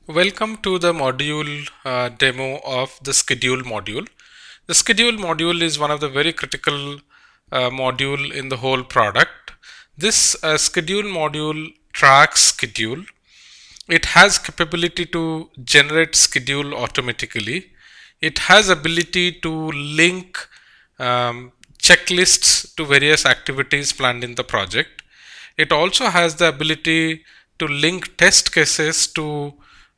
Welcome to the module demo of the schedule module. The schedule module is one of the very critical module in the whole product. This schedule module tracks schedule. It has capability to generate schedule automatically. It has ability to link checklists to various activities planned in the project. It also has the ability to link test cases to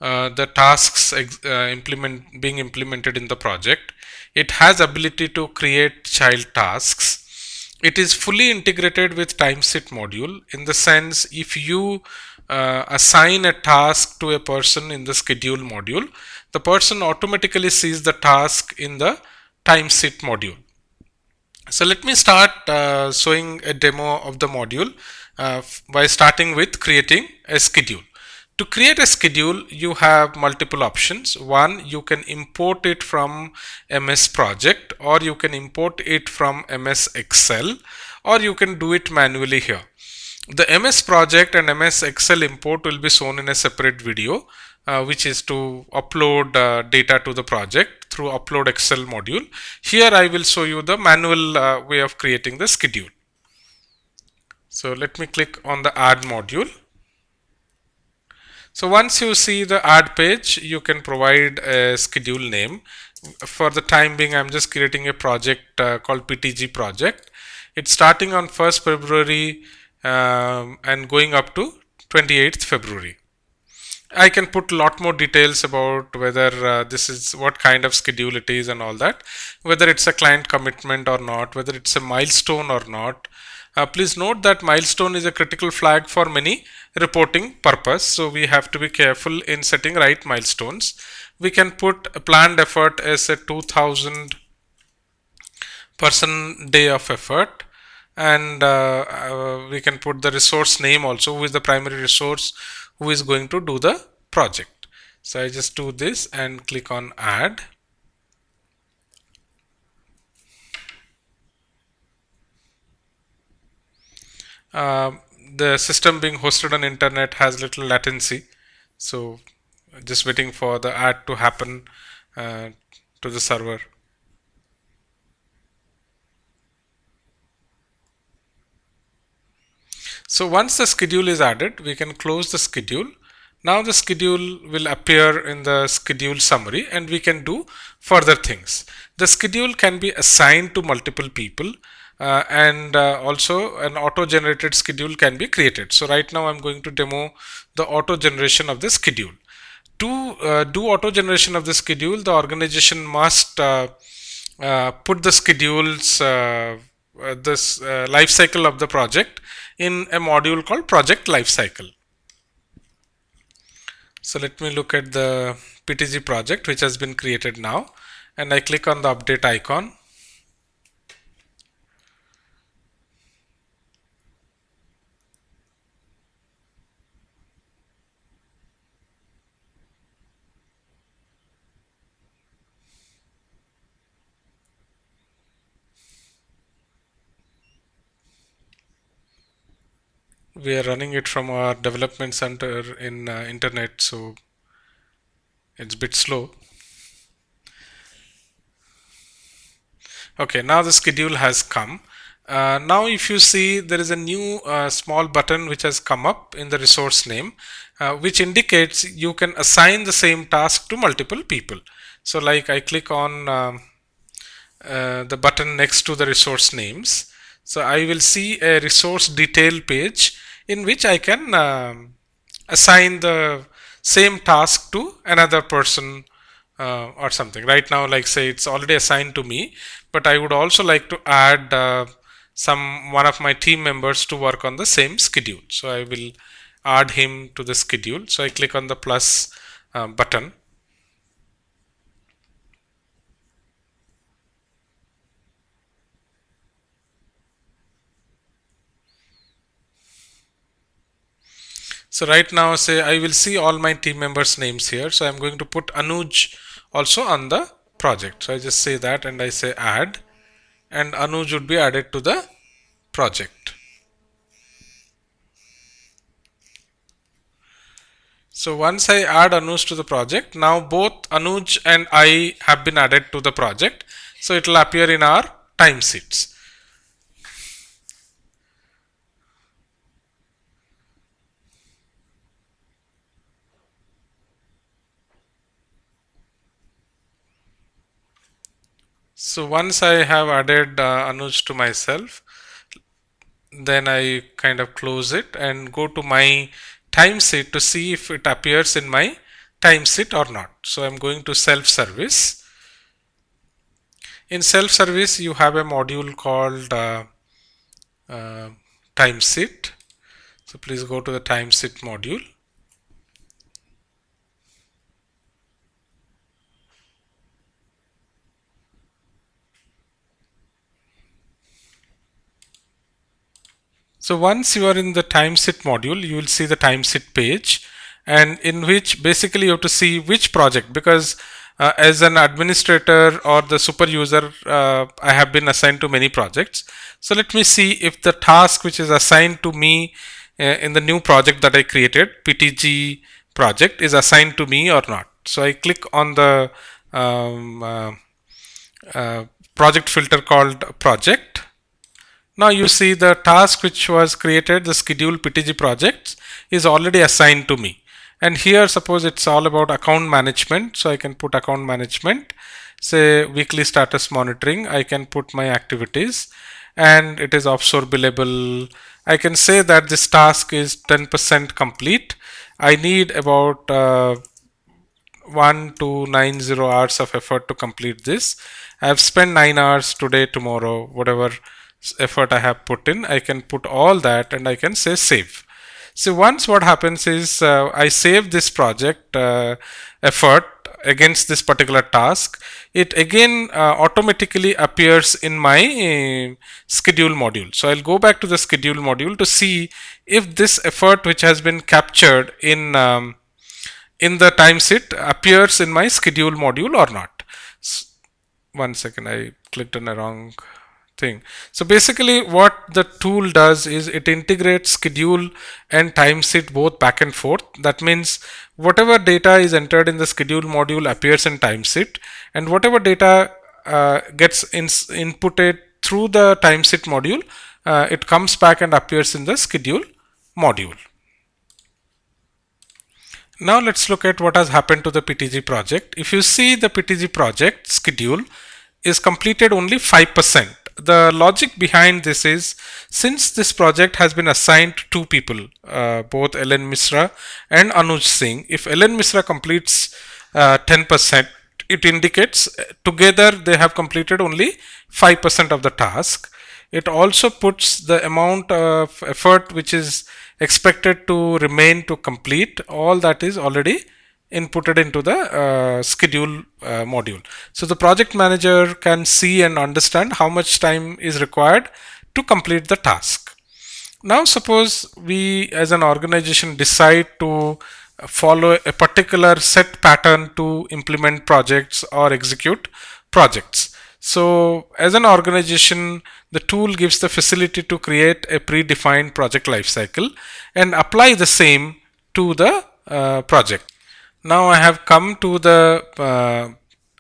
the tasks being implemented in the project. It has ability to create child tasks. It is fully integrated with TimeSet module in the sense if you assign a task to a person in the schedule module, the person automatically sees the task in the TimeSet module. So let me start showing a demo of the module by starting with creating a schedule. To create a schedule, you have multiple options. One, you can import it from MS Project, or you can import it from MS Excel, or you can do it manually here. The MS Project and MS Excel import will be shown in a separate video, which is to upload data to the project through upload Excel module. Here I will show you the manual way of creating the schedule. So let me click on the add module. So once you see the add page, you can provide a schedule name. For the time being, I'm just creating a project called PTG project. It's starting on 1st February and going up to 28th February. I can put a lot more details about whether this is what kind of schedule it is and all that, whether it's a client commitment or not, whether it's a milestone or not. Please note that milestone is a critical flag for many reporting purpose. So we have to be careful in setting right milestones. We can put a planned effort as a 2000 person day of effort, and we can put the resource name also, who is the primary resource who is going to do the project. So I just do this and click on add. uh, the system being hosted on internet has little latency, so just waiting for the add to happen uh, to the server. So once the schedule is added, we can close the schedule. Now the schedule will appear in the schedule summary and we can do further things. The schedule can be assigned to multiple people and also an auto-generated schedule can be created. So right now I'm going to demo the auto-generation of the schedule. To do auto-generation of the schedule, the organization must put the schedules, this life cycle of the project in a module called project lifecycle. So let me look at the PTG project which has been created now, and I click on the update icon. We are running it from our development center in internet, so it's a bit slow. Okay, now the schedule has come. Now if you see, there is a new small button which has come up in the resource name, which indicates you can assign the same task to multiple people. So like I click on the button next to the resource names. So I will see a resource detail page in which I can assign the same task to another person or something. Right now, like say it's already assigned to me, but I would also like to add one of my team members to work on the same schedule. So I will add him to the schedule. So I click on the plus button. So right now, say I will see all my team members' names here. So I'm going to put Anuj also on the project. So I just say that and I say add, and Anuj would be added to the project. So once I add Anuj to the project, now both Anuj and I have been added to the project. So it will appear in our time sheets. So once I have added Anuj to myself, then I kind of close it and go to my time sheet to see if it appears in my time sheet or not. So I'm going to self-service. In self-service, you have a module called uh, time sheet. So please go to the time sheet module. So once you are in the timesheet module, you will see the timesheet page, and in which basically you have to see which project, because as an administrator or the super user, I have been assigned to many projects. So let me see if the task which is assigned to me in the new project that I created, PTG project, is assigned to me or not. So I click on the um, uh, uh, project filter called project. Now you see the task which was created, the schedule PTG projects, is already assigned to me. And here suppose it's all about account management. So I can put account management, say weekly status monitoring. I can put my activities and it is offshore billable. I can say that this task is 10% complete. I need about 1290 hours of effort to complete this. I have spent 9 hours today, tomorrow, whatever effort I have put in. I can put all that and I can say save. So once what happens is I save this project effort against this particular task, it again automatically appears in my schedule module. So I'll go back to the schedule module to see if this effort which has been captured in the time sheet appears in my schedule module or not. One second, I clicked on the wrong thing. So basically what the tool does is it integrates schedule and time sheet both back and forth. That means whatever data is entered in the schedule module appears in time sheet, and whatever data gets inputted through the time sheet module, it comes back and appears in the schedule module. Now let's look at what has happened to the PTG project. If you see, the PTG project schedule is completed only 5%. The logic behind this is, since this project has been assigned to two people, both Ellen Misra and Anuj Singh, if Ellen Misra completes 10%, it indicates together they have completed only 5% of the task. It also puts the amount of effort which is expected to remain to complete, all that is already inputted into the schedule module. So the project manager can see and understand how much time is required to complete the task. Now suppose we as an organization decide to follow a particular set pattern to implement projects or execute projects. So as an organization, the tool gives the facility to create a predefined project lifecycle and apply the same to the project. Now I have come to the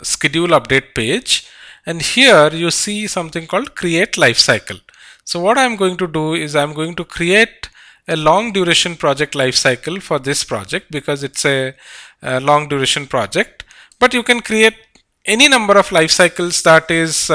schedule update page, and here you see something called create lifecycle. So what I'm going to do is I'm going to create a long duration project lifecycle for this project because it's a long duration project. But you can create any number of life cycles that is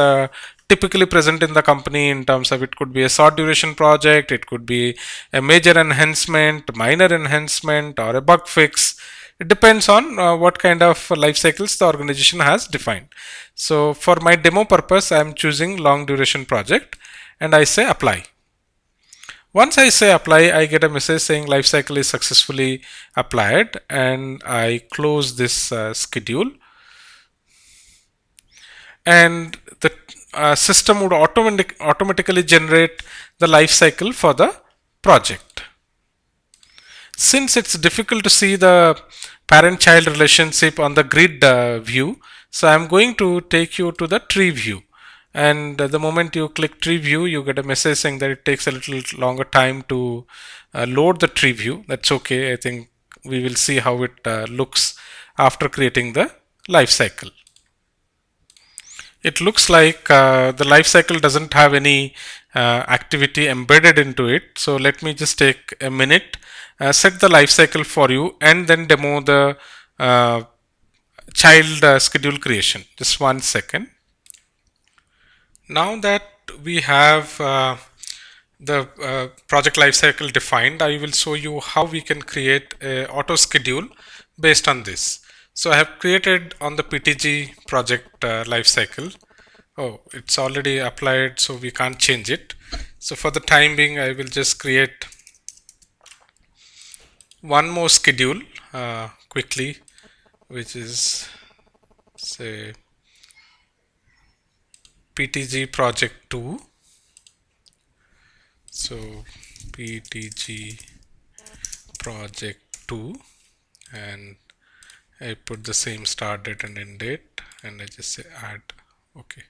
typically present in the company, in terms of it could be a short duration project, it could be a major enhancement, minor enhancement, or a bug fix. It depends on what kind of life cycles the organization has defined. So for my demo purpose, I am choosing long duration project and I say apply. Once I say apply, I get a message saying lifecycle is successfully applied, and I close this schedule, and the system would automatically generate the life cycle for the project. Since it's difficult to see the parent-child relationship on the grid view, so I'm going to take you to the tree view. And the moment you click tree view, you get a message saying that it takes a little longer time to load the tree view. That's okay. I think we will see how it looks after creating the life cycle. It looks like the life cycle doesn't have any activity embedded into it. So let me just take a minute, set the life cycle for you, and then demo the child schedule creation. Just 1 second. Now that we have the project lifecycle defined, I will show you how we can create a auto schedule based on this. So I have created on the PTG project lifecycle. Oh, it's already applied, so we can't change it. So for the time being, I will just create one more schedule quickly, which is say PTG project 2. So PTG project 2, and I put the same start date and end date, and I just say add. Okay.